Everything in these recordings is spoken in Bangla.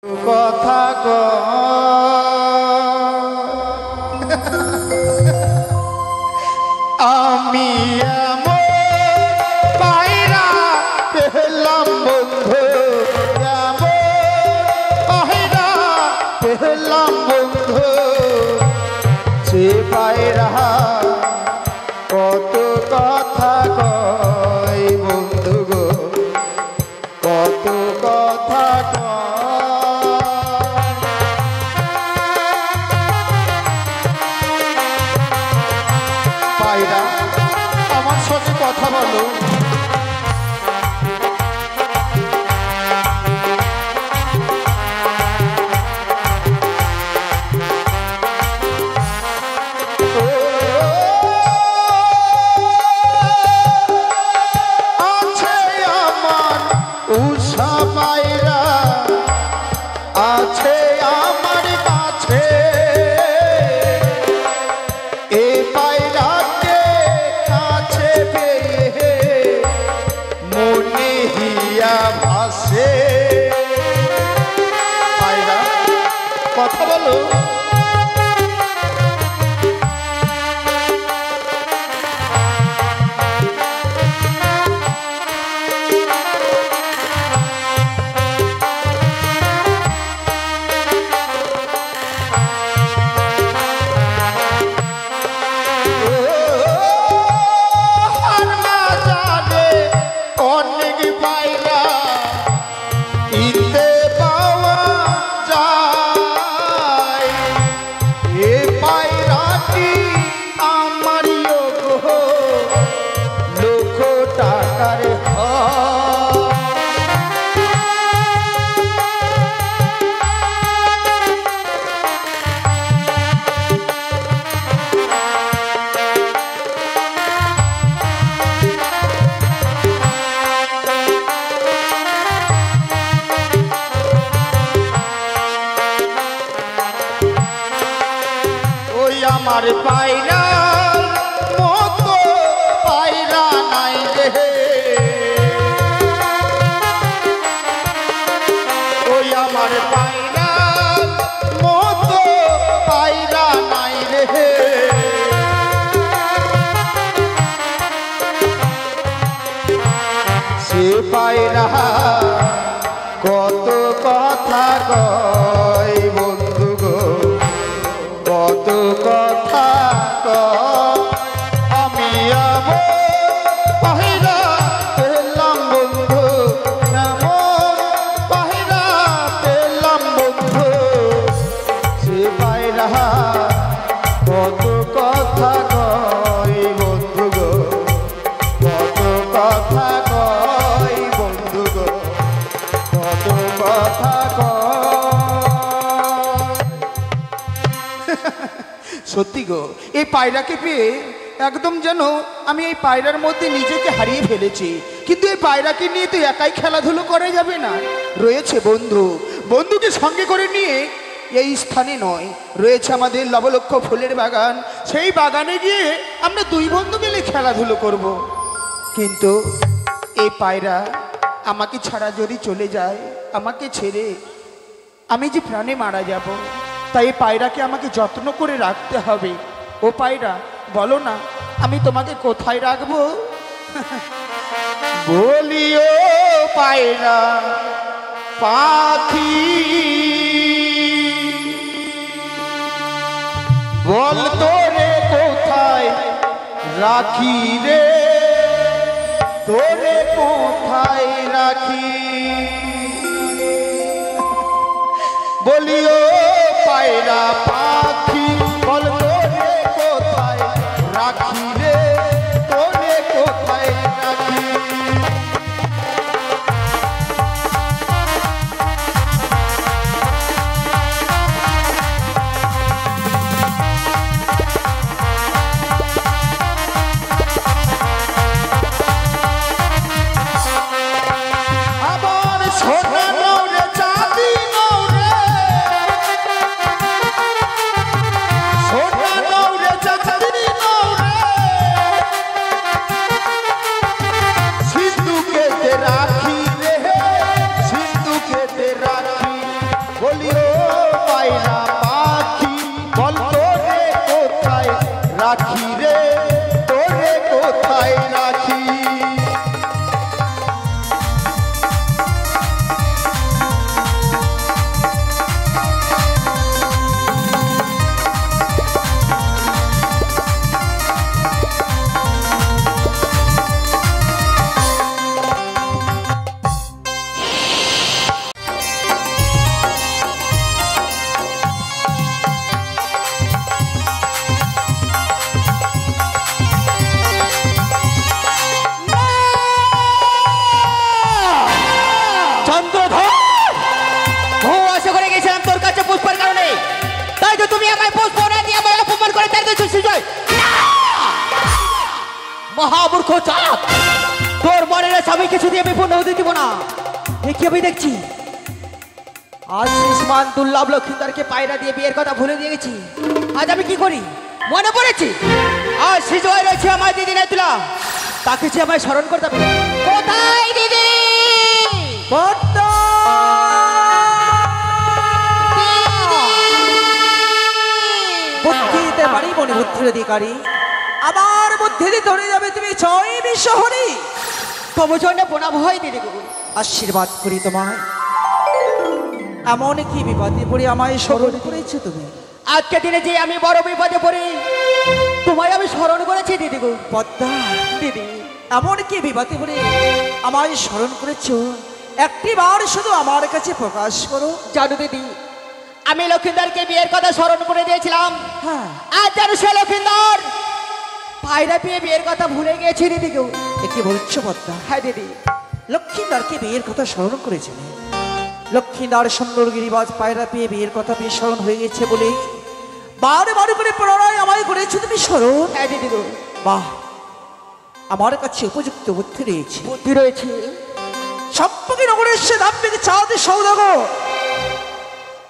কথা আমি পায়রা পেলাম বন্ধু পায়রা পেলাম বন্ধু যে পায়রা কত কথা কয় বন্ধু গো কত কথা পায়রা আমার সাথে কথা বলো আছে আমার উষা পায়রা আছে আমার কাছে এ পায়রাকে কাছে পেয়ে মনে হিয়া ভাসে পায়রা কথা বলো আমার পায়রা মতো পায়রা নাই রে ওই আমার পায়রা মতো পায়রা নাই রে সে পায়রা কত কথা কয় বন্ধু গো কত কথা আমি পায়রা পেলাম বন্ধু এমন পায়রা পেলাম বন্ধু সে পায়রা কত কথা কয় বন্ধু গো কত কথা কয় বন্ধু গো কত কথা সত্যি গো এই পায়রাকে পেয়ে একদম যেন আমি এই পায়রার মধ্যে নিজেকে হারিয়ে ফেলেছি কিন্তু এই পায়রাকে নিয়ে তো একাই খেলাধুলো করা যাবে না রয়েছে বন্ধু বন্ধুকে সঙ্গে করে নিয়ে এই স্থানে নয় রয়েছে আমাদের লবলক্ষ ফুলের বাগান সেই বাগানে গিয়ে আমরা দুই বন্ধু মিলে খেলাধুলো করব কিন্তু এই পায়রা আমাকে ছাড়া যদি চলে যায় আমাকে ছেড়ে আমি যে প্রাণে মারা যাব তাই পায়রাকে আমাকে যত্ন করে রাখতে হবে ও পায়রা বলো না আমি তোমাকে কোথায় রাখবো বলিও পায়রা পাখি বল তোরে কোথায় রাখি রে তোরে কোথায় রাখি বলিও পায়রা পাখি বল তোরে কোথায় রাখি রে তোরে কোথায় রাখি আবার সোনা নৌরে চাঁদি নৌরে বলি ও পায়রা পাখি বল তোরে কোথায় রাখি রে, তোরে কোথায় রাখি। মহামূর্খ চালাক, তোর মনের স্বামী কিছু দিয়ে আমি পূর্ণ হতে দিব না। কি আমি দেখছি আজ শ্রীমান দুর্লভ লক্ষ্মীদারকে পায়রা দিয়ে বিয়ের কথা ভুলে দিয়ে গেছি। আজ আমি কি করি মনে পড়েছি, আজ সিজয় রয়েছে আমার দিদি নেতুলা, তাকে যে আমায় স্মরণ করতে হবে। কোথায় দিদি? বুদ্ধিতে পারি মনে বুদ্ধির অধিকারী, আমার বুদ্ধি ধরে যাবে তুমি ছয় বিশ্বহরি। তোমার জন্য প্রণাম হয় দিদি গো, আশীর্বাদ করি তোমায়। এমন কি বিপদে পড়ে আমায় স্মরণ করেছো তুমি? আজকে দিনে যে আমি বড় বিপদে পড়ি তোমায় আমি স্মরণ করেছি দিদি গো। পদ্মা দিদি, এমন কি বিপদে পড়ে আমায় স্মরণ করেছো? একটি বার শুধু আমার কাছে প্রকাশ করো। জানো দিদি, আমি লক্ষ্মীদারকে বিয়ের কথা স্মরণ করে দিয়েছিলাম। হ্যাঁ, আজ জানো সে লক্ষ্মীদার পায়রা পেয়ে বিয়ের কথা ভুলে গিয়েছে দিদি গো। কি বলছো পদ্মা? হ্যাঁ দিদি, লক্ষ্মীদারকে বিয়ের কথা স্মরণ করেছিল। লক্ষ্মীদার সুন্দর গিরিবাজ পায়রা পেয়ে বিয়ের কথা পেয়ে স্মরণ হয়ে গেছে বলে বারে বারে করে পুনরায় আমায় করেছো তুমি স্মরণ। হ্যাঁ দিদি গো। বাহ, আমার কাছে উপযুক্ত বুদ্ধি রয়েছে। বুদ্ধি রয়েছে? সম্পর্কে নগরের সে দাম্পিক চাঁদ সৌদাগর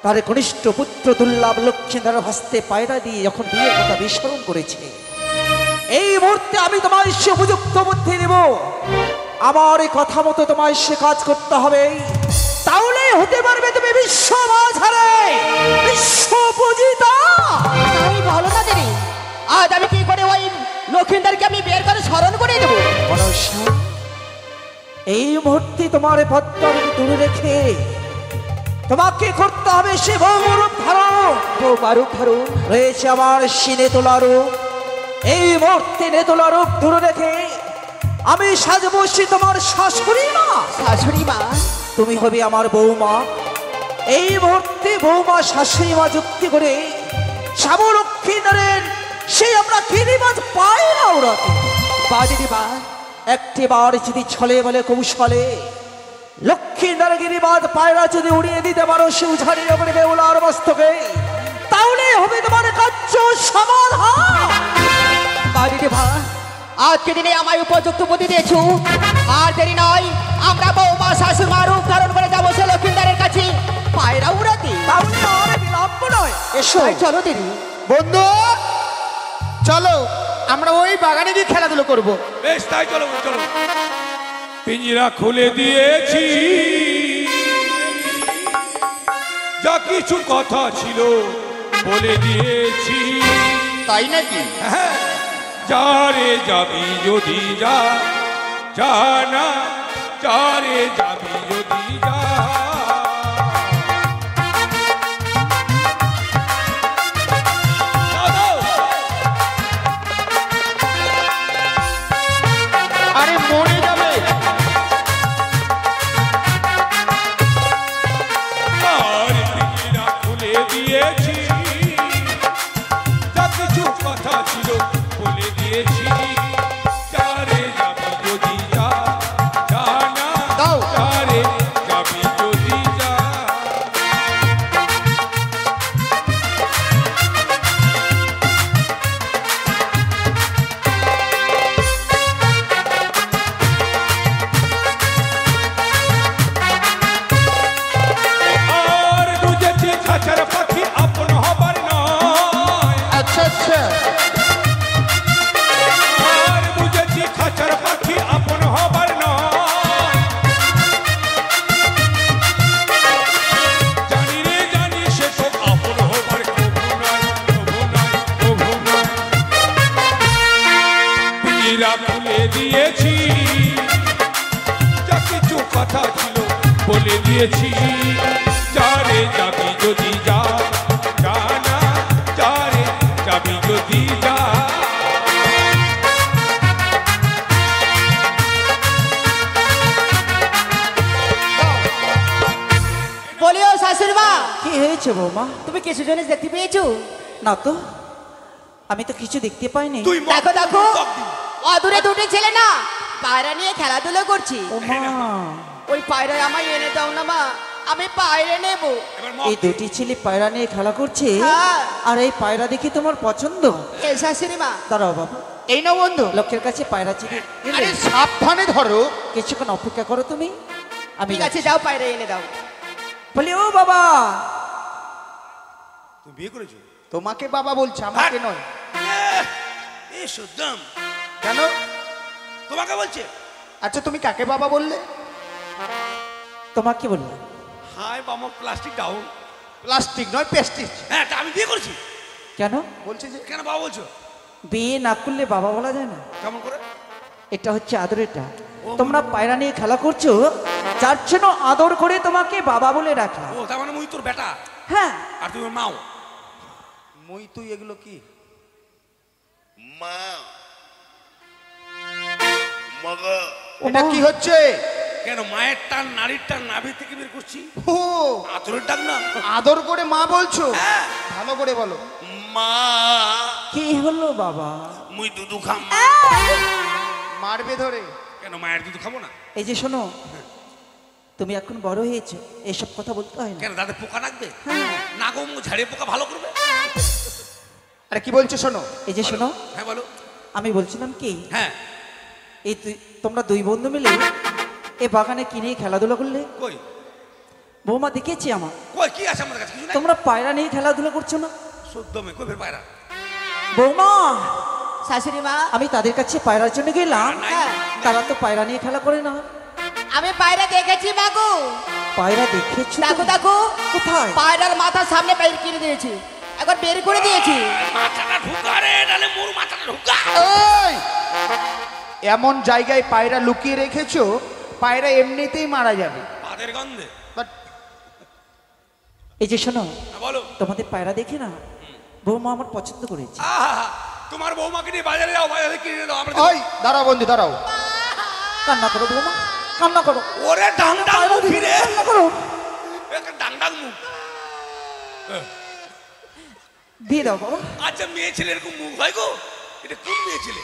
তার কনিষ্ঠ পুত্র দুর্লভ লক্ষ্মীদার হস্তে পায়রা দিয়ে যখন বিয়ের কথা বিস্মরণ করেছে, এই মুহূর্তে আমি তোমায় সে উপযুক্ত বুদ্ধি দেব। আমার এই কথা মতো তোমায় সে কাজ করতে হবে, তাহলে হতে পারবে তুমি বিশ্ব মাঝারে বিশ্ব পূজিতা। আমি ভালো না দিদি, আজ আমি কি করে ওই লক্ষ্মীদারকে আমি বিয়ের করে স্মরণ করে দেব। এই মুহূর্তে তোমার পদ্মা দূরে রেখে তোমাকে করতে হবে সে বৌমারূপ ধারণ। বৌমারূপ ধারণ রয়েছে আমার সিনে তোলা রূপ। এই মুহূর্তে নেতলা রূপ দূরে রেখে আমি সাজবো সে তোমার শাশুড়ি মা। শাশুড়ি মা? তুমি হবে আমার বৌমা। এই মুহূর্তে বৌমা শাশুড়ি মা যুক্তি করে শ্যাম লক্ষ্মীদারের সেই আমরা গিরিবাজ পায়রা ওড়াতে বা দিদি বা একটি বার যদি ছলে বলে কৌশলে লক্ষ্মীদার গিরিবাজ পায়রা যদি উড়িয়ে দিতে পারো সে উঝাড়িয়ে পড়বে ওলার মস্তকে, তাহলে হবে তোমার কার্য সমাধান। দিদি ভা, আজকে দিনে আমায় উপযুক্ত বুদ্ধি দিয়েছো। আর দেরি নয়, আমরা বৌমা শাশুড়ি মা রূপ ধারণ করে যাবো সে লক্ষ্মীদারের কাছে পায়রা উড়াতে। বিলম্ব নয়, এসো চলো দিদি। বন্ধু চলো, আমরা ওই বাগানে গিয়ে খেলাধুলো করবো। বেশ, তাই চলো চলো। পিঞ্জরা খুলে দিয়েছি, যা কিছু কথা ছিল বলে দিয়েছি। তাই নাকি? হ্যাঁ, যারে যাবি যদি যা, যা না যারে যাবি যদি যা। আরে মরে যাবে। আর পিঞ্জরা খুলে দিয়েছি, যা কিছু কথা ছিল বলে দিয়েছি। যারে যাবি যদি যা, যা না যারে দিয়েছি যারে যাবি যদি যা জানা যারে যাবি যদি যা বলিও শাশুড়ি মা, কি হয়েছে বৌমা? তুমি কিছু জিনিস দেখতে পেয়েছো? না তো, আমি তো কিছু দেখতে পাইনি। তুই মদ দেখো দেখো, মদ দিবি। অদূরে দুটো ছেলে না পায়রা নিয়ে খেলাধুলো করছি। ও মা, ওই পায়রা আমায় এনে দাও না মা, আমি পায়রা নেবো। এবার মদ এই দুটি ছেলে পায়রা নিয়ে খেলা করছে, হ্যাঁ। আর এই পায়রা দেখি তোমার পছন্দ? এ শাশুড়ি মা, দাঁড়াও বাবু, এই নাও বন্ধু। লোকের কাছে পায়রা চিনি আরে সাবধানে ধরো। কিছুক্ষণ অপেক্ষা করো তুমি, আমি ঠিক আছে যাও পায়রা এনে দাও। বলি ও বাবা, তুই বিয়ে করেছো? তোমাকে বাবা বলছে, আমাকে নয়। এ সুদ্দাম কেন? তোমাকে বলছে? আচ্ছা তুমি কাকে বাবা বললে? তোমাকে বললো? হাই বাবা, প্লাস্টিক ডাউন। প্লাস্টিক নয়, পেস্টিক। হ্যাঁ তা আমি বিয়ে করেছি। কেন? বলছে যে কেন বাবা বলছো? বিয়ে না করলে বাবা বলা যায় না? কেমন করে? এটা হচ্ছে আদরেরটা। তোমরা পায়রা নিয়ে খেলা করছো, যার জন্য আদর করে তোমাকে বাবা বলে রাখলাম। ও তার মানে মুই তোর বেটা হ্যাঁ, আর তুই ওর মাও। মুই তুই এগুলো কি? মা মগা এটা কি হচ্ছে? কেন মায়ের টান নারীর টান নাভি থেকে বের করছি? ও আতরের ডাক না। আদর করে মা বলছো? ভালো করে বলো। মা কি হলো বাবা? মুই দুধু খাম। মারবে ধরে। কেন মায়ের দুধ খাবো না? এই যে শোনো, তুমি এখন বড় হয়েছো, এসব কথা বলতে হয় না। কেন দাদা পোকা রাখবে হ্যাঁ। না গো, মুখ ঝাড়িয়ে পোকা ভালো করবে। আরে কি বলছো শোনো। এই যে শোনো, হ্যাঁ বলো। আমি বলছিলাম কি, হ্যাঁ এই তোমরা দুই বন্ধু মিলে এই বাগানে কিনে খেলাধুলা করলে, কই বৌমা দেখেছি আমার, কই কি আছে আমাদের কাছে? কিছু নাই। তোমরা পায়রা নিয়ে খেলাধুলা করছো না? সদ্যমে কই বের পায়রা? বৌমা, শাশুড়ি মা, আমি তাদের কাছে পায়রার জন্য গেলাম, নাই, হ্যাঁ। তারা তো পায়রা নিয়ে খেলা করে না। আমি পায়রা দেখেছি মাগো। পায়রা দেখেছো? দেখো দেখো, কোথায়? পায়রার মাথার সামনে বের করে দিয়েছি, একবার বের করে দিয়েছি। মাথাটা ঢুকা রে, নালে মোর মাথাটা ঢুকা। এই! এমন জায়গায় পায়রা লুকিয়ে রেখেছো, পায়রা এমনিতেই মারা যাবে। পাদের গন্ধে। বাট এই যে শোনো, হ্যাঁ, বলো। তোমাদের পায়রা দেখে না বৌমা আমার পছন্দ করেছে। আহা, তোমার বৌমাকে নিয়ে বাজারে যাও, বাজারে কিনে দাও। আমরা ওই দাঁড়াও বন্ধু, দাঁড়াও। কান্না করো বৌমা, কান্না করো। ওরে ডাং ডাং মুখ ফিরে, কান্না করো। একটা ডাং ডাং মুখ। দিয়ে দাও বাবা। আচ্ছা মেয়ে ছেলে এরকম মুখ হয় গো? এটা কোন মেয়ে ছেলে?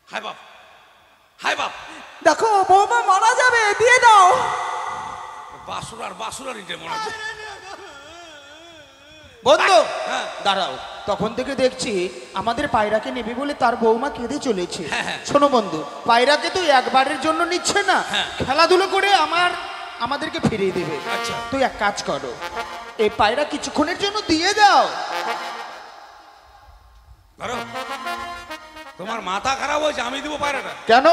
হাই বাপ, হাই বাপ। দেখো বৌমা মারা যাবে, দিয়ে দাও। বাসুরার এটা মনে হচ্ছে। বন্ধু হ্যাঁ। দাঁড়াও, তখন থেকে দেখছি আমাদের পায়রাকে নেবে বলে তার বৌমা কেঁদে চলেছে। হ্যাঁ, হ্যাঁ। শোনো বন্ধু, পায়রাকে তো একবারের জন্য নিচ্ছে না, হ্যাঁ। খেলাধুলো করে আমাদেরকে ফিরিয়ে দেবে। আচ্ছা। তুই এক কাজ করো, এই পায়রা কিছুক্ষণের জন্য দিয়ে দাও। ধরো, তোমার মাথা খারাপ হয়েছে, আমি দেবো পায়রাটা। কেন?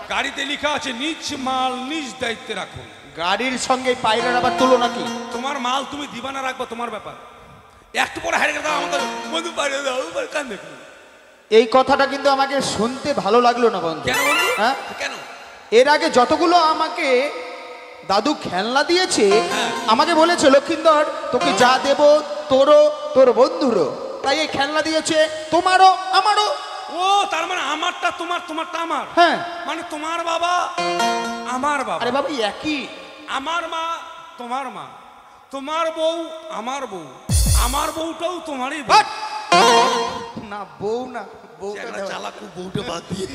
গাড়িতে লেখা আছে নিজ মাল নিজ দায়িত্বে রাখুন। গাড়ির সঙ্গে এই পায়রার আবার তুলো নাকি? তোমার মাল তুমি দিবা না রাখবা তোমার ব্যাপার। একটু পরে হারিয়ে দাও আমাকে, বন্ধু পায়রা দাও, কান দেখুন। এই কথাটা কিন্তু আমাকে শুনতে ভালো লাগলো না বন্ধু। কেন বন্ধু? হ্যাঁ? কেন? এর আগে যতগুলো আমাকে দাদু খেলনা দিয়েছে, হ্যাঁ। আমাকে বলেছে লক্ষিন্দর তোকে যা দেব তোরও তোর বন্ধুরও, তাই এই খেলনা দিয়েছে তোমারও আমারও। ও তার মানে আমারটা তোমার, তোমারটা আমার। হ্যাঁ। মানে তোমার বাবা আমার বাবা, আরে বাবা একই। আমার মা তোমার মা, তোমার বউ আমার বউ, আমার বউটাও তোমারই বউ। বাট! না বউ না, বউটা একটা দেওয়া- চালাক বউটা বাদ দিয়ে।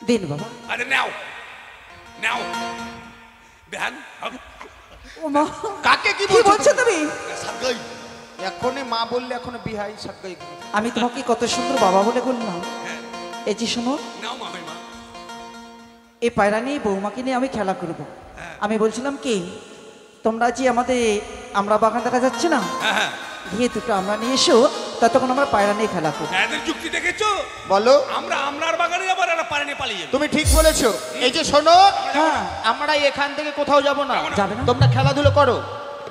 দিন বাবা। আরে নাও নাও বেহান ও মা, কাকে কি কি বলছো বলছো তুমি? সাগাই। এখনই মা বললে এখনো বিহাই সাক্কাই। আমি তোমাকে কত সুন্দর বাবা বলে বললাম। হ্যাঁ, এই যে শোনো, নাও মা হয় মা। এই পায়রা নিয়ে বৌমাকে নিয়ে আমি খেলা করব। হ্যাঁ। আমি বলছিলাম কি, তোমরা যে আমরা বাগান দেখা যাচ্ছে না, হ্যাঁ হ্যাঁ, গিয়ে দুটো আমরা নিয়ে এসো, ততক্ষণ আমরা পায়রা নিয়ে খেলা করবো। এদের যুক্তি দেখেছো? বলো। আমরার বাগানে আবার এরা পারে নিয়ে পালিয়ে যাবে। তুমি ঠিক বলেছো। এই যে শোনো, হ্যাঁ, আমরা এখান থেকে কোথাও যাব না। যাবে না? তোমরা খেলাধুলো করো,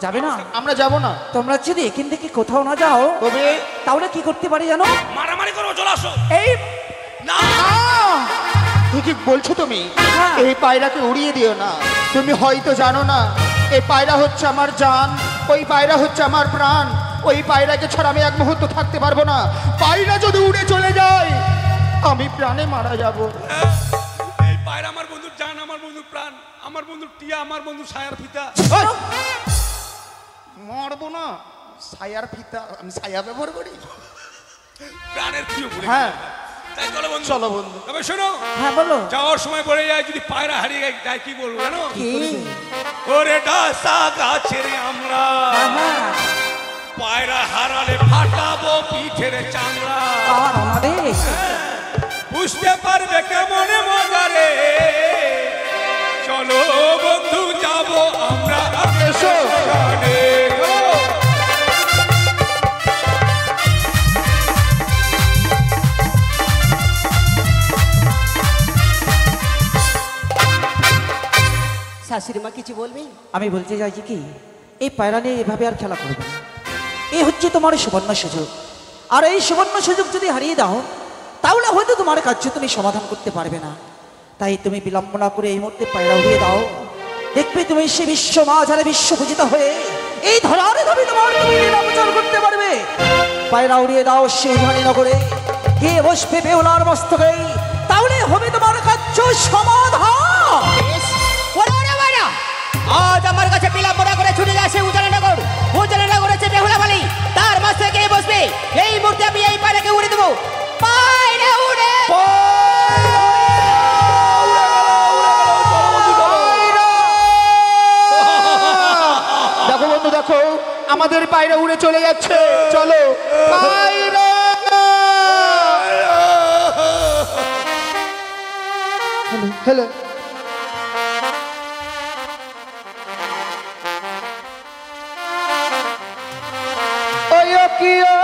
যাবে না? আমরা যাব না। তোমরা যদি এখান থেকে কোথাও না যাও, তবে তাহলে কি করতে পারি জানো? মারামারি করবো, চলে আসো। এই না ঠিকই বলছো তুমি। হ্যাঁ। এই পায়রাকে উড়িয়ে দিও না। তুমি হয়তো জানো না, এই পায়রা হচ্ছে আমার জান, ওই পায়রা হচ্ছে আমার প্রাণ। ওই পায়রাকে ছাড়া আমি এক মুহূর্ত থাকতে পারবো না। পায়রা যদি উড়ে চলে যায় আমি প্রাণে মারা যাব। এই পায়রা আমার বন্ধুর জান, আমার বন্ধুর প্রাণ, আমার বন্ধুর টিয়া, আমার বন্ধু সায়ার ফিতা। মরবো না, ছায়ার ফিতা আমি ছায়া ব্যবহার করি। প্রাণের প্রিয় বলে। হ্যাঁ তাই চলো বন্ধু। চলো বন্ধু। তবে শোনো, হ্যাঁ বলো। যাওয়ার সময় বলে যায় যদি পায়রা হারিয়ে যায় কি বলবো জানো? কি? ওরে ডাসা গাছের আমরা হ্যাঁ, পায়রা হারালে ফাটাবো পিঠের চামড়া। আর আমাদের বুঝতে পারবে কেমন মজারে। চলো বন্ধু যাব আমরা এসো। আকাশে। শাশুড়ি মা কিছু বলবি? আমি বলতে চাইছি কি, এই পায়রা নিয়ে এভাবে আর খেলা করবে না। এই হচ্ছে তোমার সুবর্ণ সুযোগ, আর এই সুবর্ণ সুযোগ যদি হারিয়ে দাও তাহলে হয়তো তোমার কার্য তুমি সমাধান করতে পারবে না। তাই তুমি বিলম্ব না করে এই মুহূর্তে পায়রা উড়িয়ে দাও। দেখবে তুমি সে বিশ্ব মাঝারে বিশ্ব পূজিত হয়ে এই ধরারে ধরে তোমার তুমি লীলাবচার করতে পারবে। পায়রা উড়িয়ে দাও শিবধানী নগরে, গিয়ে বসবে বেহুলার মস্তকে, তাহলে হবে তোমার কার্য সমাধান। ওরে ওরে ওরে! আজ আমার কাছে বিলম্ব না করে ছুটে যাচ্ছে উজালানগর। উজালানগর হচ্ছে বেহুলা বালি, তার মাঝে গিয়ে বসবে। এই মুহূর্তে আমি এই পায়রাকে উড়ে দেবো। পায়রা উড়ে দেখো বন্ধু, দেখো আমাদের পায়রা উড়ে চলে যাচ্ছে। চলো পায়রা। হ্যালো, ওই কি ও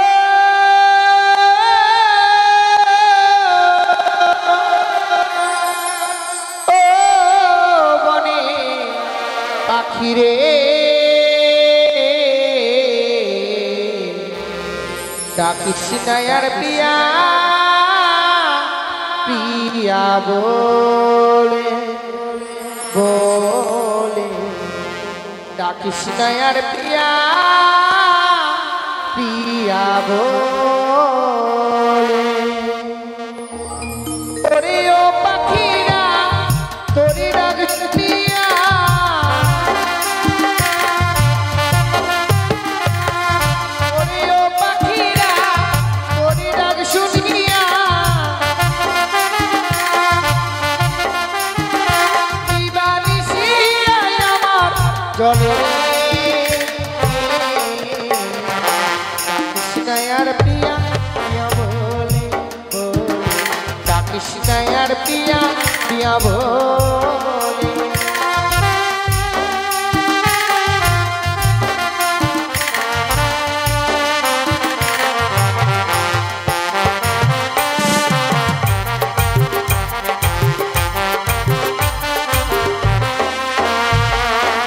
বনে পাখিরে ডাকিস নায়ার পিয়া পিয়া বলে বলে ডাকিস নায়ার পিয়া পিয়া বলে। ওরে ও পাখিরা তোরে ডাকিস পিয়া, ওরে ও পাখিরা তোরে ডাক শুনিয়া, দিবানিশি আয় আমার জলে কৃষ্ণায়ার প্রিয়া প্রিয়া বলে বলে কৃষ্ণায়ার প্রিয়া প্রিয়া বলে।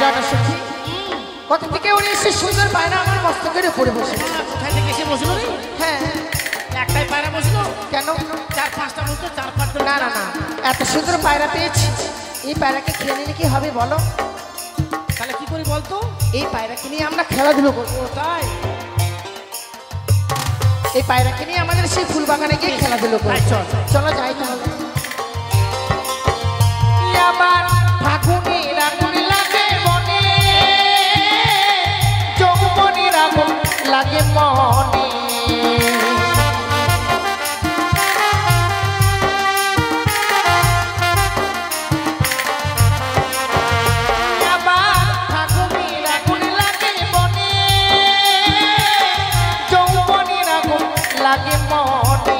জানো সখী, কত থেকে উড়ে এসে সুন্দর পায়রা আমার মস্তকের উপরে বসে। কোথায় থেকে এসে বসলো রে? হ্যাঁ, একটাই পায়রা বসলো? কেন? চার পাঁচটা বসলো, চার পাঁচটা। না না না, এত সুন্দর পায়রা পেয়েছি, এই পায়রাকে খেয়ে নিলে কি হবে বলো? তাহলে কি করি বলতো? এই পায়রাকে নিয়ে আমরা খেলাধুলো করবো। ও তাই? এই পায়রাকে নিয়ে আমাদের সেই ফুল বাগানে গিয়ে খেলাধুলো করবো। চল, চল। চলো যাই তাহলে। আবার ফাগুনের আগুন লাগে মনে, যৌবনের আগুন লাগে মনে, আবার ফাগুনের আগুন লাগে মনে, যৌবনের আগুন লাগে মনে।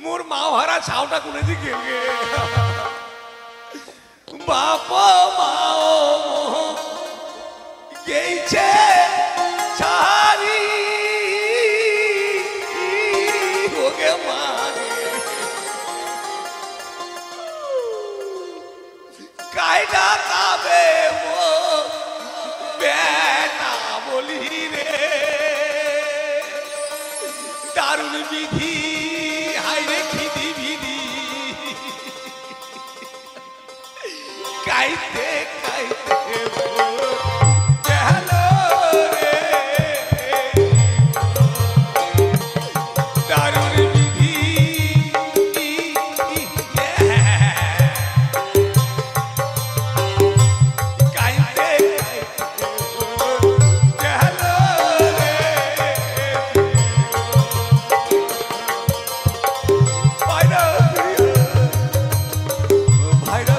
মোর মা হারা ছাওটা কোনে দিকে গে বাপ মাও গেইছে ছাড়ি ওকে মারে কাইডা কাবে মো বেটা বলি রে দারুণ বিধি হাইরে খিদি বিধি কাইতে কাইতে গেল রে দারুণ বিধি কাইতে গেল রে ভাইরা ভাইরা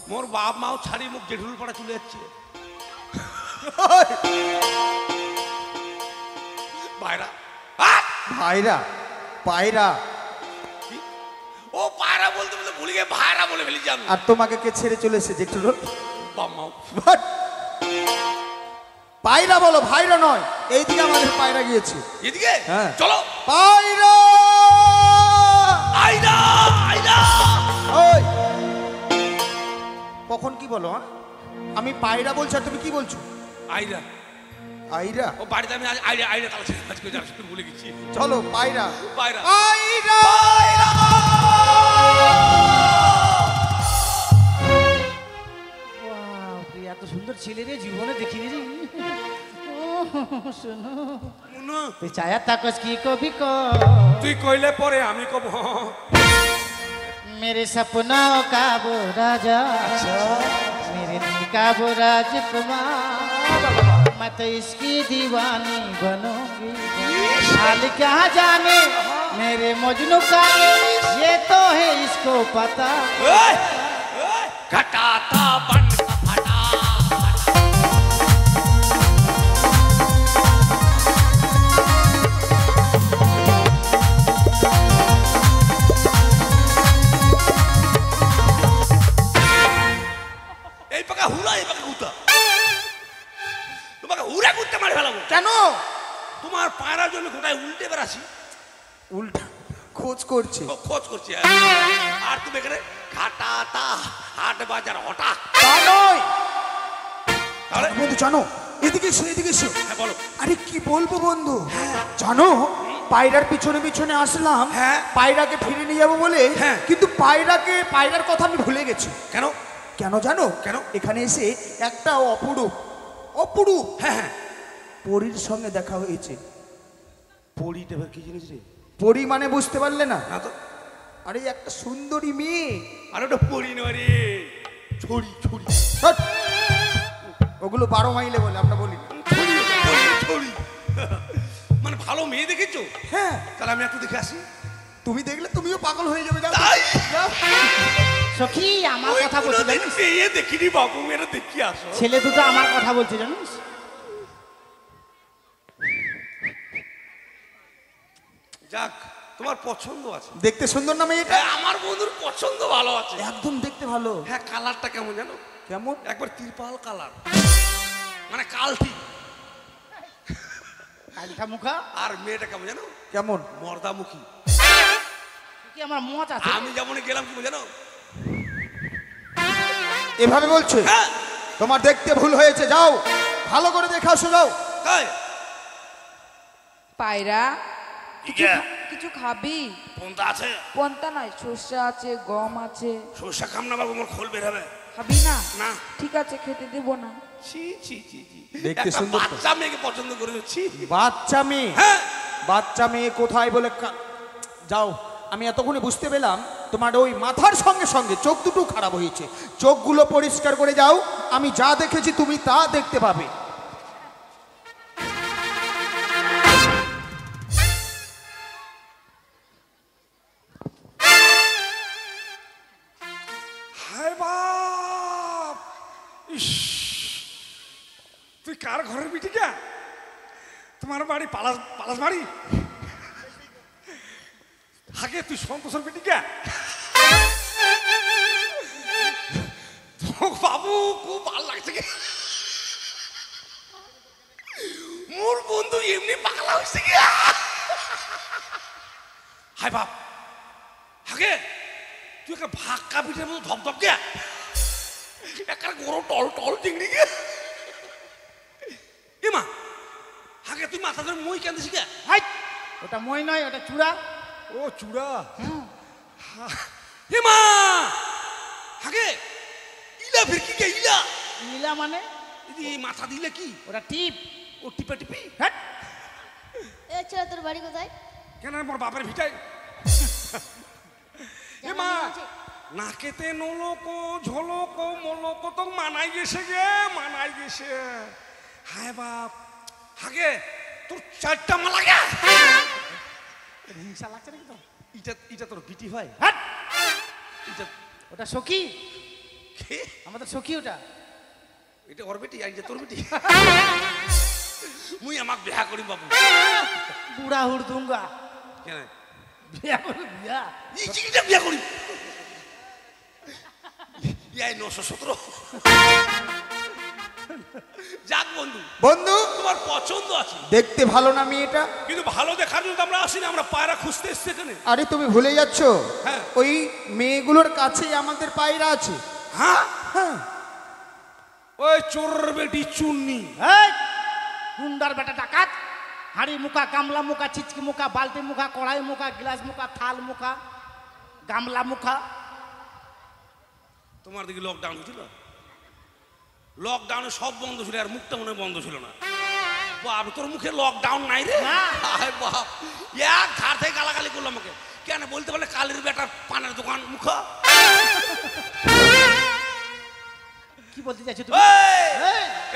মোর বাপ মাও ছাড়ি মুখ জেঠুল পাড়া চলে যাচ্ছে ভাইরা ভাইরা পায়রা কি? ও পায়রা বলতে বলতে ভুলে গিয়ে ভাইরা বলে ফেলেছি আমি আর তোমাকে কে ছেড়ে চলেছে জেঠুর বাপ মাও পায়রা বলো ভাইরা নয়, এইদিকে আমাদের পায়রা গিয়েছে। এদিকে হ্যাঁ। চলো পায়রা আইরা আইরা ওই কখন কি বলো? হ্যাঁ? আমি পায়রা বলছি আর তুমি কি বলছো? আইরা আইরা। ও বাড়িতে আমি আজ আইরা আইরা তালা আজকে যার সাথে ভুলে গেছি চলো পায়রা পায়রা পায়রা পায়রা এত সুন্দর ছেলে রে জীবনে দেখিনি রে মুন্নু, তুই চায়া তাকস কি কবি ক তুই কইলে পরে আমি কব मेरे सपनों का वो राजा मेरे दिल का वो राजकुमार मैं तो इसकी दीवानी बनूंगी हाल क्या जाने मेरे मजनू का ये तो है इसको पता घटाता बन फटा এই পাকা হুলা এই পাকা গুতা তোমাকে হুরা করতে মারি ফেলাবো কেন? তোমার পায়রার জন্য গোটায় উল্টে বেড়াছি উল্টা খোঁজ করছে। ও খোঁজ করছি আর তুমি এখানে ঘাটাতা হাট বাজার হঠাৎ তা নয় তাহলে বন্ধু, জানো এদিকে এসো এদিকে এসো। হ্যাঁ বলো আরে কি বলবো বন্ধু, জানো পায়রার পিছনে পিছনে আসলাম হ্যাঁ। পায়রাকে ফিরে নিয়ে যাবো বলে, হ্যাঁ। কিন্তু পায়রার কথা আমি ভুলে গেছি। কেন কেন জানো? কেন? এখানে এসে একটা অপরূপ অপরূপ হ্যাঁ হ্যাঁ পরীর সঙ্গে দেখা হয়েছে। পড়িতে এবার কি জিনিস রে পরী মানে বুঝতে পারলে না? না তো আরে একটা সুন্দরী মেয়ে। আর ওটা পড়ি নয় রে ছড়ি ছড়ি ধ্যাৎ, ওগুলো 12 মাইলে বলে, আমরা বলি না। ছড়ি ছড়ি মানে ভালো মেয়ে দেখেছো? হ্যাঁ, তাহলে আমি একটু দেখে আসি। তুমি দেখলে তুমিও পাগল হয়ে যাবে। যাও তাই? যাও। সখী আমার ওই কথা বলছে কোনোদিন জানিস মেয়ে দেখিনি বাবু, মেয়েরা দেখি আসো। ছেলে দুটো আমার কথা বলছে জানিস যাক, তোমার পছন্দ আছে। দেখতে সুন্দর না মেয়েটা? হ্যাঁ, আমার বন্ধুর পছন্দ ভালো আছে। একদম দেখতে ভালো। হ্যাঁ, কালারটা কেমন জানো? কেমন? একবার তিরপাল কালার, মানে কালটি। কালিকা মুখা আর মেয়েটা কেমন জানো? কেমন? মর্দামুখী। কি আমার মত আছে আমি যেমন গেলাম কি জানো? এভাবে বলছে? হ্যাঁ, তোমার দেখতে ভুল হয়েছে, যাও ভালো করে দেখে আসো, যাও। তাই পায়রা ইকে কিছু খাবি? কোনটা আছে? পন্তা নাই, সর্ষে আছে, গম আছে। সরষা খাম না বাবু, মোর খোল বের হবে। খাবি না? না। ঠিক আছে, খেতে দেব না। ছি ছি ছি ছি, দেখতে একটা সুন্দর তো। বাচ্চা মেয়েকে পছন্দ করে ছি। বাচ্চা মেয়ে? হ্যাঁ, বাচ্চা মেয়ে কোথায় বলে যাও। আমি এতক্ষণে বুঝতে পেলাম তোমার ওই মাথার সঙ্গে সঙ্গে চোখ দুটো খারাপ হয়েছে। চোখগুলো পরিষ্কার করে যাও, আমি যা দেখেছি তুমি তা দেখতে পাবে। তুই কার ঘরের বিটি কে? তোমার বাড়ি পালাস পালাস বাড়ি? আগে তুই সন্তোষের বিটি কে? বাবু খুব ভালো লাগছে কে? মোর বন্ধু এমনি পাগলা হয়েছে কে? হাই বাপ, আগে তুই একটা ভাক্কা পিঠের মতো ধপধপ কে? একটা গরম টল টল চিংড়ি কে? এমা আগে তুই মাথা ধরে মই কেন দিস কে? হাই, ওটা মই নয়, ওটা চূড়া। ও চূড়া। এমা আগে ইলা ফিরকি কে? ইলা নীলা মানে? এই মাথা দিলে কি? ওটা টিপ। ও টিপে টিপি। হ্যাঁ, এ ছেলে তোর বাড়ি কোথায়? কেন মোর বাপের ভিটাই? এমা নাকেতে নলকো ঝলকো মলকো তো মানাই গেছে গে, মানাই গেছে। হায় বাপ, আগে তোর চারটা মালা গে। হিংসা লাগছে নাকি তো? এটা এটা তোর বিটি হয়? হ্যাঁ, এটা ওটা সখী, কে? আমাদের সখী ওটা। এটা ওর বেটি আর এটা তোর বেটি? মুই আমাক বিয়া করিম বাবু। বুড়া হুড়দুঙ্গা কেন বিয়া করে বিয়া? এই চিকিটা বিয়া করিম? ইয়াই 917। যাক বন্ধু, বন্ধু তোমার পছন্দ আছে, দেখতে ভালো না মেয়েটা? কিন্তু ভালো দেখার জন্য তো আমরা আসিনি, আমরা পায়রা খুঁজতে এসছি এখানে। আরে তুমি ভুলে যাচ্ছ, হ্যাঁ। ওই মেয়েগুলোর কাছেই আমাদের পায়রা আছে। হ্যাঁ, হ্যাঁ, ওই চোরের বেটি চুন্নি। এই গুন্ডার বেটা ডাকাত, হাড়ি মুখা, গামলা মুখা, চিচকি মুখা, বালতি মুখা, কড়াই মুখা, গ্লাস মুখা, থাল মুখা, গামলা মুখা। তোমার দিকে লকডাউন হয়েছিল? লকডাউনে সব বন্ধ ছিল, আর মুখটা মনে হয় বন্ধ ছিল না। বাপ, তোর মুখে লকডাউন নাই রে? আয় বাপ, এক ধার থেকে গালাগালি করলো আমাকে। কেন বলতে পারলে কালির বেটার পানের দোকান মুখ? কি বলতে চাইছো তুমি?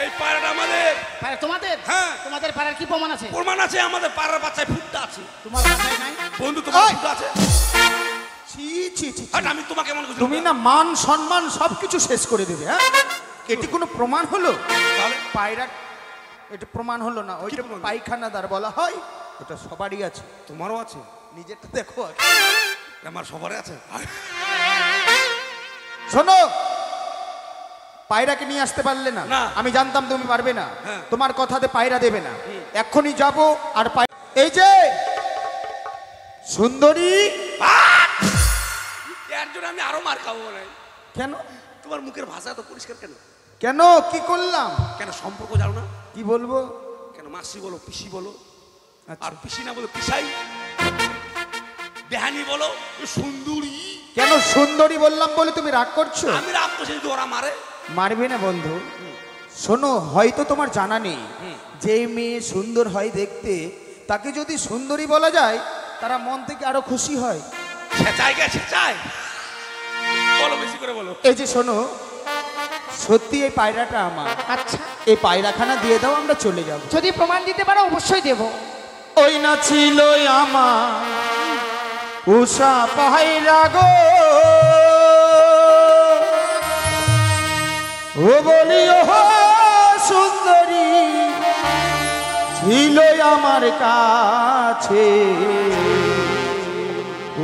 এই পায়রাটা আমাদের। পায়রা তোমাদের? হ্যাঁ। তোমাদের পায়রার কি প্রমাণ আছে? প্রমাণ আছে, আমাদের পায়রার বাচ্চায় ফুটটা আছে। তোমার বাসায় নাই? বন্ধু তোমার ওই! ফুটটা আছে? ছি ছি ছি ছি। হাট, আমি তোমাকে মনে করছি তুমি না মান সম্মান সবকিছু শেষ করে দেবে। হ্যাঁ, এটি কোনো প্রমাণ হলো? তাহলে পায়রা এটা প্রমাণ হলো না? ওইটা প্রমাণ? পায়খানাদার বলা হয়, ওটা সবারই আছে। তোমারও আছে? নিজেরটা দেখো আগে। আমার সবারই আছে। শোনো, পায়রাকে নিয়ে আসতে পারলে না? না। আমি জানতাম তুমি পারবে না। হ্যাঁ। তোমার কথাতে পায়রা দেবে না। এক্ষুনি যাবো আর এই যে সুন্দরী। এর জন্য আমি আরো মার খাবো মনে হয়। কেন তোমার মুখের ভাষা তো পরিষ্কার কেন? কেন কি করলাম? কেন সম্পর্ক জানো না? কি বলবো? কেন মাসি বলো, পিসি বলো, আচ্ছা। আর পিসি না বলো পিসাই, দেহানি বলো, সুন্দরী। কেন সুন্দরী বললাম বলে তুমি রাগ করছো? আমি রাগ করছি যদি ওরা মারে? মারবে না বন্ধু। শোনো, হয়তো তোমার জানা নেই, যে মেয়ে সুন্দর হয় দেখতে, তাকে যদি সুন্দরী বলা যায়, তারা মন থেকে আরো খুশি হয়। ছেঁচাই গে ছেঁচাই, বলো বেশি করে বলো। এই যে শোনো, সত্যি এই পায়রাটা আমার। আচ্ছা, এই পায়রাখানা দিয়ে দাও, আমরা চলে যাব। যদি প্রমাণ দিতে পারো অবশ্যই দেব। ওই না ছিল আমার উষা পায়রা গো, ও বলি ও সুন্দরী, ছিল আমার কাছে,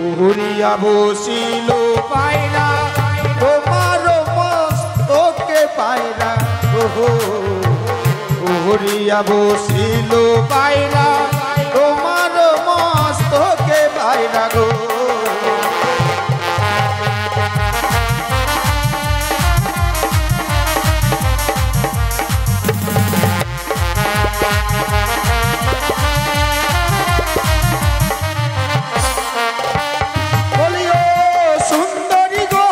উড়িয়া বসিল পায়রা তোমার মস্তকে পায়রা গো, উড়িয়া বসিল পায়রা তোমার মস্তকে পায়রা গো। বলিও সুন্দরী গো,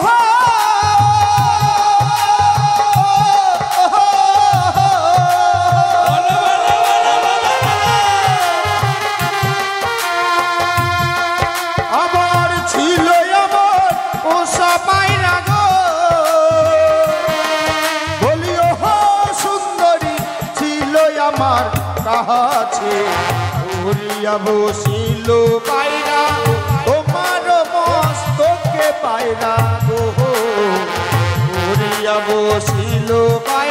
আমার ছিল আমার ওষা পায়রা গো, বলিও সুন্দরী ছিল আমার কাছে, উড়িয়া বসিল পায়রা তোমার মস্তকে পায়রা গো, উড়িয়া বসিল পায়রা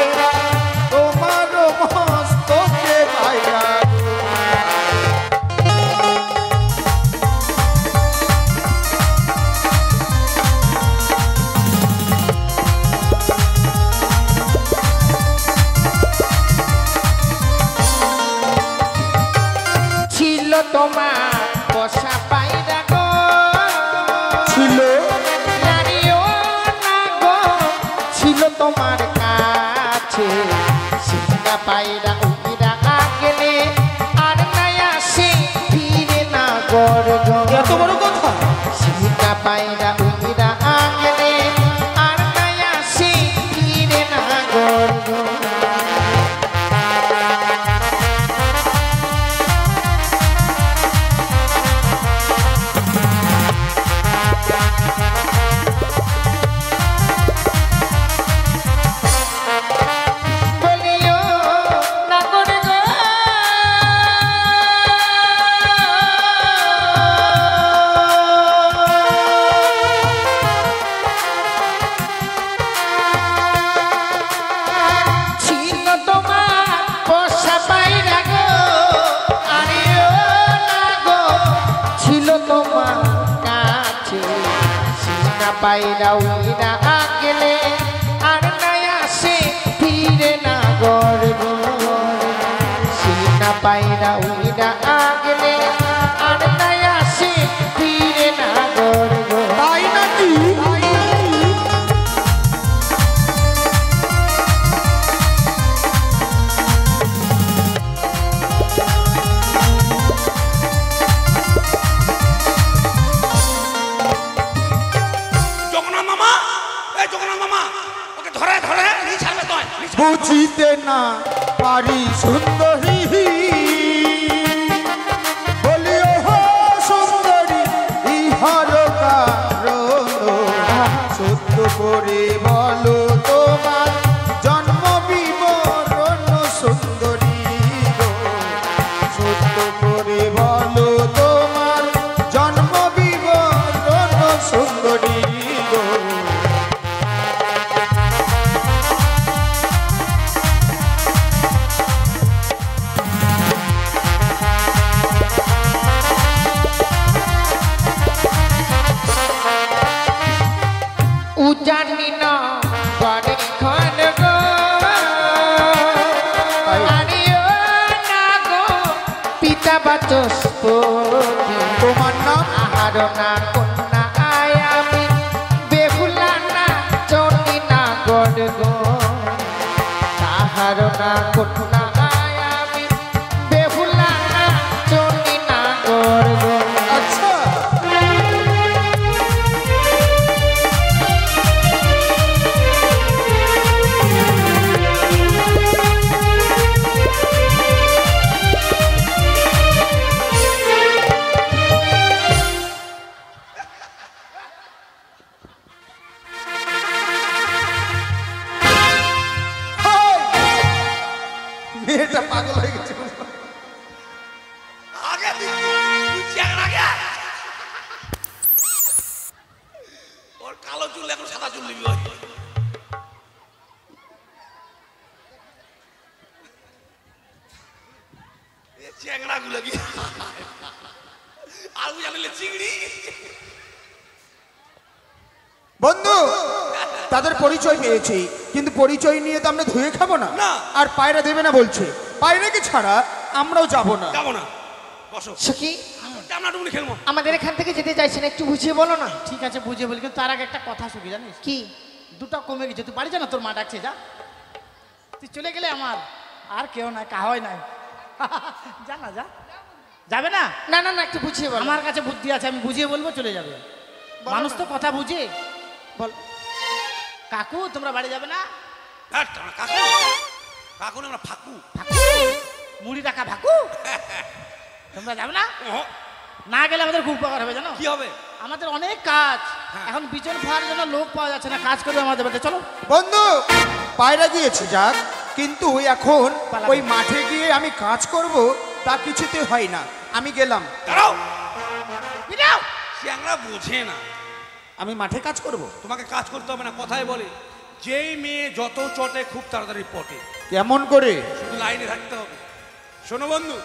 তোমার কাছে সিনা পায়রা উইরা গেলে আর নাই আসে ফিরে না গর্গ এত বড় কথা সিনা পায়রা উইরা গেলে আর নাই আসে ফিরে না গর্গ বলিও না করে গো ছিল তোমার পোষা পায়রা গো আরিও না গো ছিল তোমার কাছে সিনা পায়রা উইরা গেলে আর নাই আসে ফিরে না গর্ব সিনা পায়রা উইরা গেলে আর নাই আসে ফিরে না গর্ব তাই নাকি জগন্নাথ মামা, এই জগন্নাথ মামা, ওকে ধরে ধরে নিয়ে ছাড়বে তো বুঝিতে না পারি সুন্দরী বলিও হো সুন্দরী ইহার কারণ সত্য করে বলো তোমার জন্ম বিবরণ সুন্দরী গো সত্য করে বলো তোমার জন্ম বিবরণ সুন্দরী গো উজানি না বাড়ি খান গো আরিও না গো পিতা বাচস্পতি তোমার নাম আহার না কন্যা আয়ামি বেহুলা না চটি না গড় গো তাহার না কন্যা আয়ামি বেহুলা না চটি না গড় গো আচ্ছা মেয়েটা পাগল হয়ে গেছে আগে তুই চ্যাংড়া গে। ওর কালো চুল এখন সাদা চুল নিবি ওই। এ চ্যাংড়া গুলো কি আর জানলে চিংড়ি বন্ধু তাদের পরিচয় পেয়েছি কিন্তু পরিচয় নিয়ে তো আমরা ধুয়ে খাবো না না। আর পায়রা দেবে না বলছে পায়রাকে ছাড়া আমরাও যাব না যাবো না বসো সখী আমরা ডুবলি খেলবো আমাদের এখান থেকে যেতে চাইছেন একটু বুঝিয়ে বলো না ঠিক আছে বুঝে বলি কিন্তু তার আগে একটা কথা শুকি জানিস কি দুটো কমে গেছে তুই বাড়ি যা না তোর মা ডাকছে যা তুই চলে গেলে আমার আর কেউ নাই কাহয় নাই যা না যা যাবে না না না না একটু বুঝিয়ে বলো আমার কাছে বুদ্ধি আছে আমি বুঝিয়ে বলবো চলে যাবে মানুষ তো কথা বুঝে বল কাকু তোমরা বাড়ি যাবে না হ্যাঁ, কাকু কাকু না, আমরা ফাকু ভাকু মুড়ি রাখা ভাকু তোমরা যাবে না ওহ, না গেলে আমাদের খুব উপকার হবে জানো কি হবে আমাদের অনেক কাজ এখন বিচন ফার জন্য লোক পাওয়া যাচ্ছে না কাজ করবে আমাদের বাড়িতে চলো বন্ধু পায়রা গিয়েছে যাক কিন্তু এখন পালাবে। ওই মাঠে গিয়ে আমি কাজ করব তা কিছুতে হয় না আমি গেলাম দাঁড়াও বিরাও চ্যাংড়া বোঝে না আমি মাঠে কাজ করব তোমাকে কাজ করতে হবে না কথাই বলে যেই মেয়ে যত চটে খুব তাড়াতাড়ি পটে কেমন করে শুধু লাইনে থাকতে হবে শোনো বন্ধু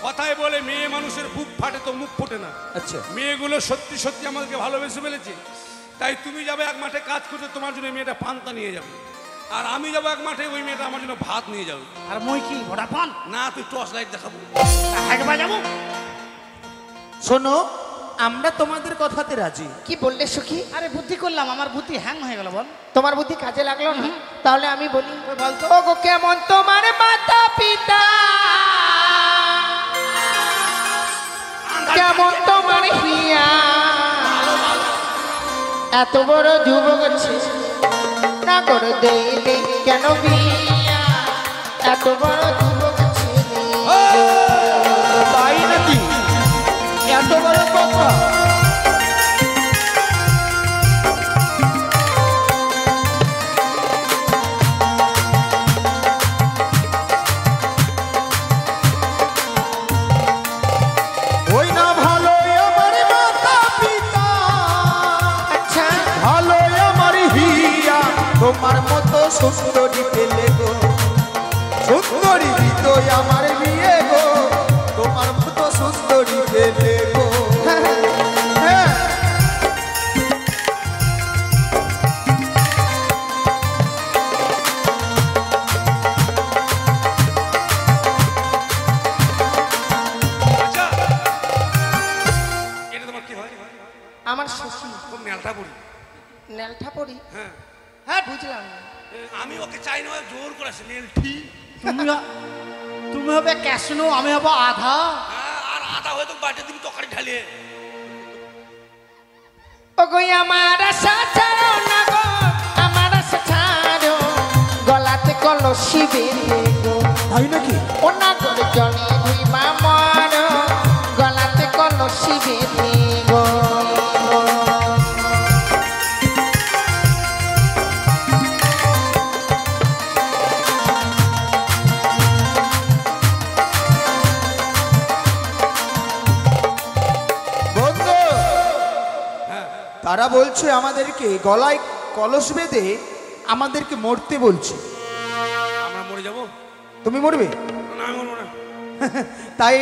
কথায় বলে মেয়ে মানুষের বুক ফাটে তো মুখ ফোটে না আচ্ছা মেয়েগুলো সত্যি সত্যি আমাদেরকে ভালোবেসে ফেলেছে তাই তুমি যাবে এক মাঠে কাজ করতে তোমার জন্য মেয়েটা পান্তা নিয়ে যাবে আর আমি যাবো এক মাঠে ওই মেয়েটা আমার জন্য ভাত নিয়ে যাবে আর মই কি ভোডাফোন না তুই টর্চ লাইট দেখাবো একবার যাবো শোনো আমরা তোমাদের কথাতে রাজি। কি বললে সখী? আরে বুদ্ধি করলাম, আমার বুদ্ধি হ্যাং হয়ে গেল। বল। তোমার বুদ্ধি কাজে লাগলো না? তাহলে আমি বলি। বলতো। ওগো কেমন তোমার মাতা পিতা, কেমন তোমার হিয়া, এত বড় যুবক না করে দেইলে কেন বিয়া, এত বড় যুবক ছেলে। তাই নাকি? এত বড় কথা? ওই না ভালো আমার মাতা পিতা, আচ্ছা ভালো আমার হিয়া, তোমার মতো সুন্দরী পেলে গো, সুন্দরী দিত আমার বিয়ে গো, তোমার মতো সুন্দরী পেলে গো। হ্যাঁ। আচ্ছা এটা তোমার কি হয়? আমার শশী খুব নেলটা পড়ি। নেলটা পড়ি। হ্যাঁ হ্যাঁ বুঝলাম। আমি ওকে চাই না, জোর করেছে নেলঠি। তুমি হবে ক্যাসনো, আমি হবো আধা। হ্যাঁ, আর আদা হয়তো বাটে দিবি তরকারি ঢালিয়ে। ওগো আমার আশা ছাড়ো না গো, আমার আশা ছাড়ো, গলাতে কলসি বেঁধে গো, তাই নাকি? ও না করে জলে ধুইবা মরো, গলাতে কলসি বেঁধে গো। বন্ধু, তারা বলছে আমাদেরকে গলায় কলস বেঁধে আমাদেরকে মরতে বলছে। আমরা মরে যাবো? তুমি মরবে? না আমি মরবো না। তাই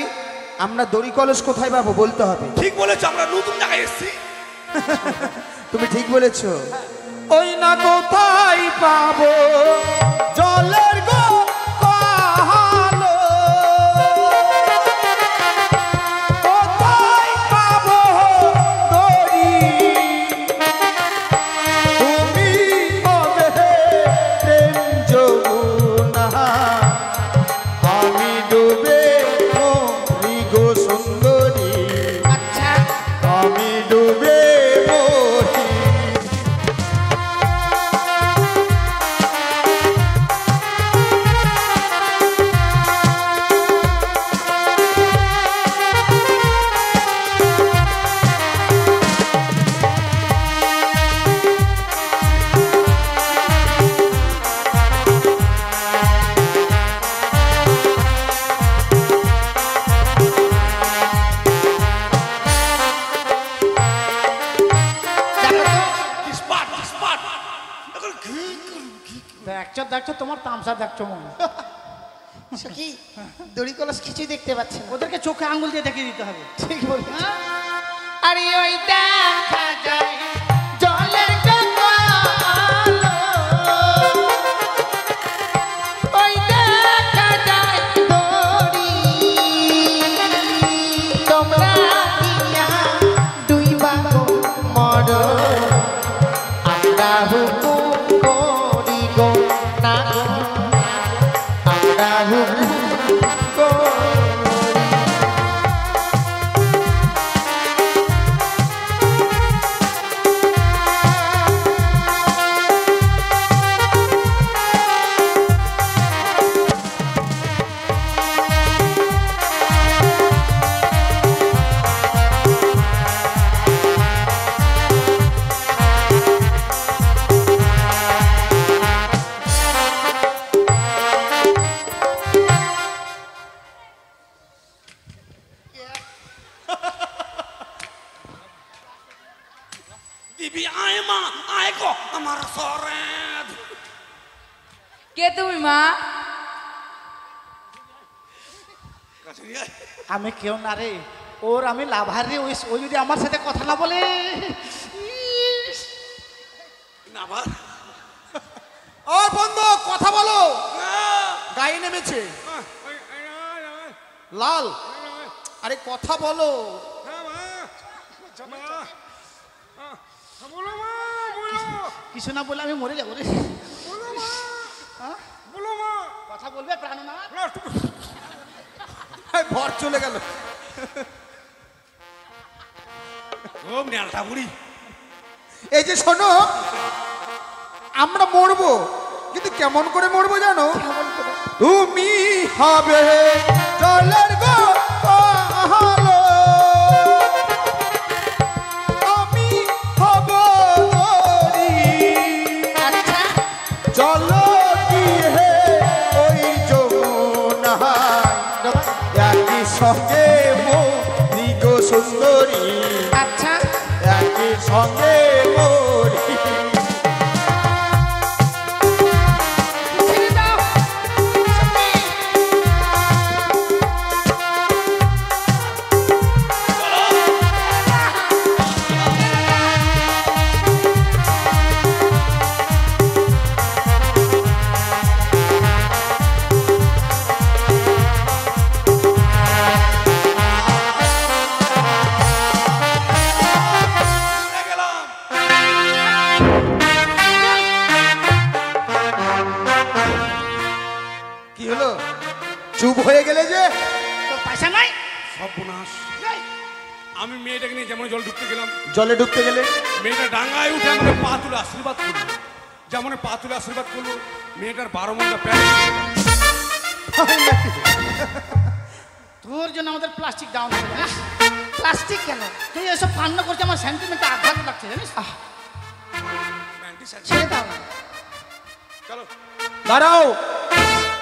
আমরা দড়ি কলস কোথায় পাবো বলতে হবে। ঠিক বলেছো, আমরা নতুন জায়গায় এসেছি। তুমি ঠিক বলেছ। ওই না কোথায় পাবো জলের গো কালো, কোথায় পাবো দড়ি, তুমি হবে প্রেম যমুনা, আমি ডুবে মরি গো সুন্দরী, আচ্ছা আমি ডুবে মরি। স্পাট স্পাট এখন ঘি ঘি। দেখছো দেখছো, তোমার তামসা দেখছো মনে। সখী দড়ি কলস কিছুই দেখতে পাচ্ছি না। ওদেরকে চোখে আঙ্গুল দিয়ে দেখিয়ে দিতে হবে। ঠিক বলছি। আরে ওই দেখা যায় জলের কালো, ওই দেখা যায় দড়ি, তোমরা দিয়া ডুইবা গো মরো, আমরা হুকুম করি গো না গো, আমরা হুকুম করি। দিবি আয় মা, আয় গো আমার সরেদ। কে তুমি মা? কাছে নিয়ে আয়। আমি কেউ না রে, ওর আমি লাভার রে। ওই যদি আমার সাথে কথা না বলে। না ভাই ও বন্ধু কথা বলো। গায়ে নেমেছে লাল, আরে কথা বলো। বলো মা, বলো। কিছু না বলে আমি মরে যাবো রে। বলো মা, হ্যাঁ? বলো মা। কথা বলবে প্রাণনাথ? না, ভর চলে গেল। ও নেলটা বুড়ি, এই যে শোনো, আমরা মরবো, কিন্তু কেমন করে মরবো জানো? তুমি হবে জলের গো আলো, আমি হব নদী। চলো কি হে ওই যমুনায়, একই সঙ্গে মরি গো সুন্দরী, আচ্ছা একই সঙ্গে মরি। ছেড়ে দাও চলে গেলাম। কি হলো, চুপ হয়ে গেলে যে? তোর পয়সা নাই? সর্বনাশ। আমি মেয়েটাকে নিয়ে যেমন জল ঢুকতে গেলাম, জলে ঢুকতে গেলে মেয়েটা ডাঙায় উঠে আমাকে পা তুলে আশীর্বাদ করলো। যেমন পা তুলে আশীর্বাদ করলো, মেয়েটার 12 মন্ডা প্যান্ট। তোর জন্য আমাদের প্লাস্টিক ডাউন হবে জানিস? প্লাস্টিক কেন? তুই এসব কান্ড করছে, আমার সেন্টিমেন্টটা আঘাত লাগছে জানিস? প্যান্টই সাথে। ছেড়ে দাও না। চলো দাঁড়াও,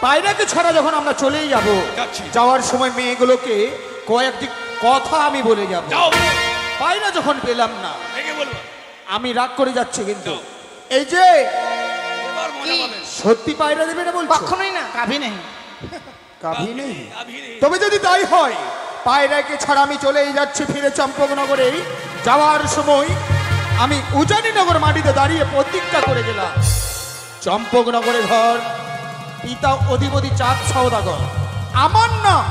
পায়রাকে ছাড়া যখন আমরা চলেই যাব, যাচ্ছি। যাওয়ার সময় মেয়েগুলোকে কয়েকটি কথা আমি বলে যাব। যাও, পায়রা যখন পেলাম না, দেখে বলবো। আমি রাগ করে যাচ্ছি, কিন্তু যাও। এই যে এবার মজা পাবেন। সত্যি পায়রা দেবে না বলছো? কখনোই না। কাভি নেই। কাভি নেই। আভি নেই। তবে যদি তাই হয়, পায়রাকে ছাড়া আমি চলেই যাচ্ছি ফিরে চম্পকনগরে। যাওয়ার সময় আমি উজানিনগর মাটিতে দাঁড়িয়ে প্রতিজ্ঞা করে গেলাম, চম্পকনগরে ঘর, পিতা অধিপতি চাঁদ সওদাগর, আমার নাম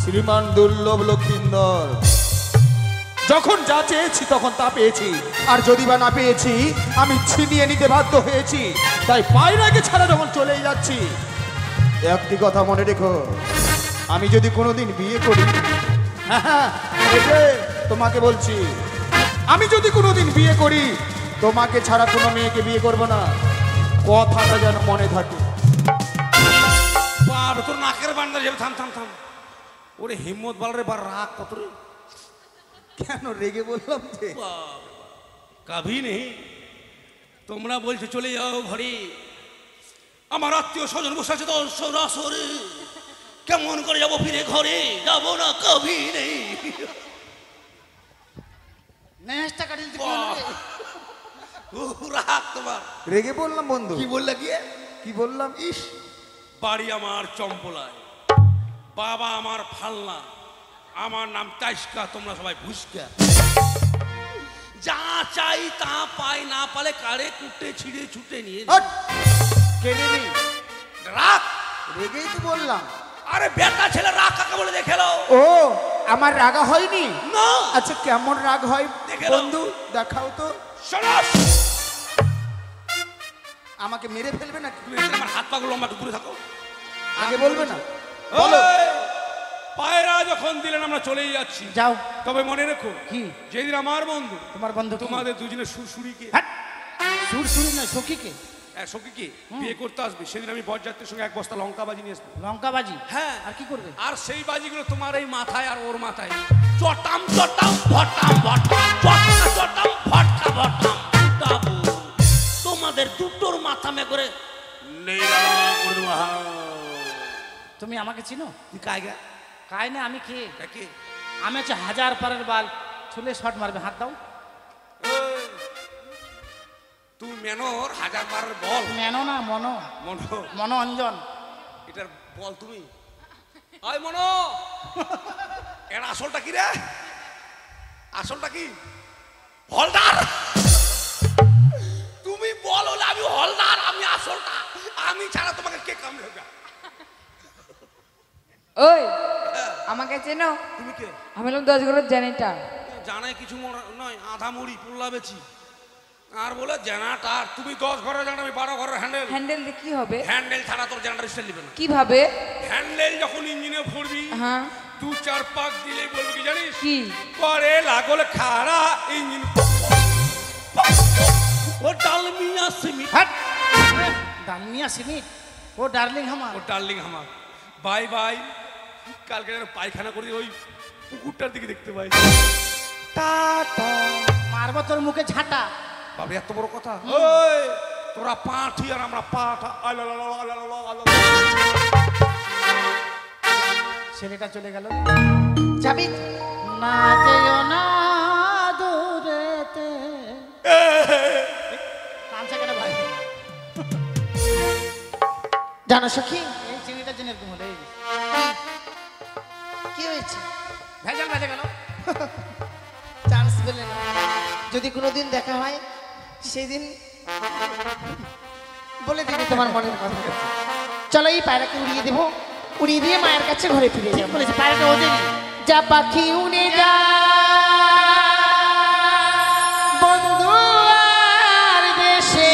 শ্রীমান দুর্লভ লক্ষিন্দর। যখন যা চেয়েছি তখন তা পেয়েছি, আর যদি বা না পেয়েছি আমি ছিনিয়ে নিতে বাধ্য হয়েছি। তাই পায়রাকে ছাড়া যখন চলেই যাচ্ছি, একটি কথা মনে রেখো, আমি যদি কোনোদিন বিয়ে করি, হ্যাঁ, এই যে তোমাকে বলছি, আমি যদি কোনোদিন বিয়ে করি, তোমাকে ছাড়া কোনো মেয়েকে বিয়ে করব না, কথাটা যেন মনে থাকে। বাপ, তোর নাকের বান্ডার যাবে। থাম থাম থাম। ওরে হিম্মত বল রে, বার রাগ কত রে। কেন রেগে বললাম যে? কাভি নেই। তোমরা বলছো চলে যাও ঘরে, আমার আত্মীয় স্বজন বসে আছে তো সরাসরি, কেমন করে যাবো ফিরে ঘরে? যাবো না, কাভি নেই। নেশটা কাটিয়ে দিতে রাগ তোমার। রেগে বললাম বন্ধু। কি বললা গিয়ে? কি বললাম? ইস, বাড়ি আমার চম্পলায়, বাবা আমার ফালনা, আমার নাম তাইস্কা, তোমরা সবাই ভুস্কা। যা চাই তা পাই, না পালে কারে কুটে ছিঁড়ে ছুটে নিয়ে যাই। হট! কেড়ে নেই। রাগ। রেগেই তো বললাম। আরে বেটা ছেলে রাগ কাকে বলে দেখে নাও। ও, আমার রাগা হয়নি? না। আচ্ছা, কেমন রাগ হয় দেখে নাও। বন্ধু, দেখাও তো। সরস। আমাকে মেরে ফেলবে নাকি? তুমি এখানে আমার হাত পাগুলো লম্বা একটু দূরে থাকো। আগে বলবে না? বলো। ওই, পায়রা যখন দিলেন আমরা চলেই যাচ্ছি। যাও। তবে মনে রেখো, কি? যেদিন আমার বন্ধু, তোমার বন্ধু কি? তোমাদের দুজনের সুরসুরিকে, হ্যাট! সুরসুরি না, সখীকে। সখীকে বিয়ে করতে আসবে, সেদিন আমি বরযাত্রীর সঙ্গে 1 বস্তা লঙ্কা বাজি নিয়ে আসবো। লঙ্কাবাজি? হ্যাঁ। আর কি করবে? আর সেই বাজিগুলো তোমার এই মাথায় আর ওর মাথায় চটাম চটাম ভটাম ভটাম, চটাম চটাম ভটকা ভটাম ফুটাবো। তোমাদের দুটোর মাথা মে করে নেইরা করে দেবো। হা। তুমি আমাকে চিনো? তুই কায়গা কাই না, আমি কে? কাকে? আমি হচ্ছে 1000 পারের বাল, ছুলে শট মারবে, হাত দাও। তুই মেনর 1000 বারের বল। মেনো না, মনো। মনো, মনো অঞ্জন। এটার বল তুমি। আয় মনো, এর আসলটা কি রে? আসলটা কি? হলদার। তুমি বল হলে আমি হলদার, আমি আসলটা। আমি ছাড়া তোমাকে কে কামড়ে? ওই আমাকে চেনো? তুমি কে? আমি হলাম 10 ঘরের জেনিটার। জানে কিছু নয়, আধা মুড়ি পুল্লা বেচি। আর বলে জেনারেটার, তুমি 10 ঘরের জানা, আমি 12 ঘরের হ্যান্ডেল। হ্যান্ডেল কি হবে? হ্যান্ডেল ছাড়া তোর জেনারেটর স্টাইল দিবে না। কিভাবে? হ্যান্ডেল যখন ইঞ্জিনে ভরবি, হ্যাঁ 2-4 পাক দিলেই বলবি কি জানিস? কি পরে লাগল খাড়া ইঞ্জিন। ও ডালমিয়া সিমিট। হট ডালমিয়া সিমিট। ও ডার্লিং হামার। ও ডার্লিং হামার। Bye bye. কালকে যেন পায়খানা করে ওই পুকুরটার দিকে দেখতে পাই। টাটা। মারবো তোর মুখে ঝাঁটা। বাবা এত বড় কথা। ওই তোরা পাঁঠি আর আমরা পাঠা। ছেলেটা চলে গেল। যাবি না যেও না দূরেতে। কাঁদছে কেন ভাই? জানো সখী এই ছেলেটা জন্য এরকম হলো। এই কি হয়েছে? ভেজাল বেজে গেল। চান্স পেলে না। যদি কোনোদিন দেখা হয় সেদিন বলে দিবি তোমার মনের কথা। চলো এই পায়রাকে উড়িয়ে দেবো, উড়িয়ে দিয়ে মায়ের কাছে ঘরে ফিরে যাবো। বলেছে পায়রাটা ওদেরই। যা পাখি উড়ে যা বন্ধু আর দেশে,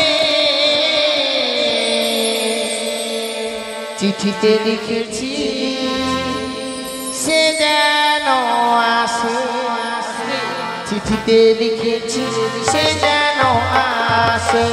চিঠিতে লিখেছি সে যেন আসে, চিঠিতে লিখেছি সে যেন আসে।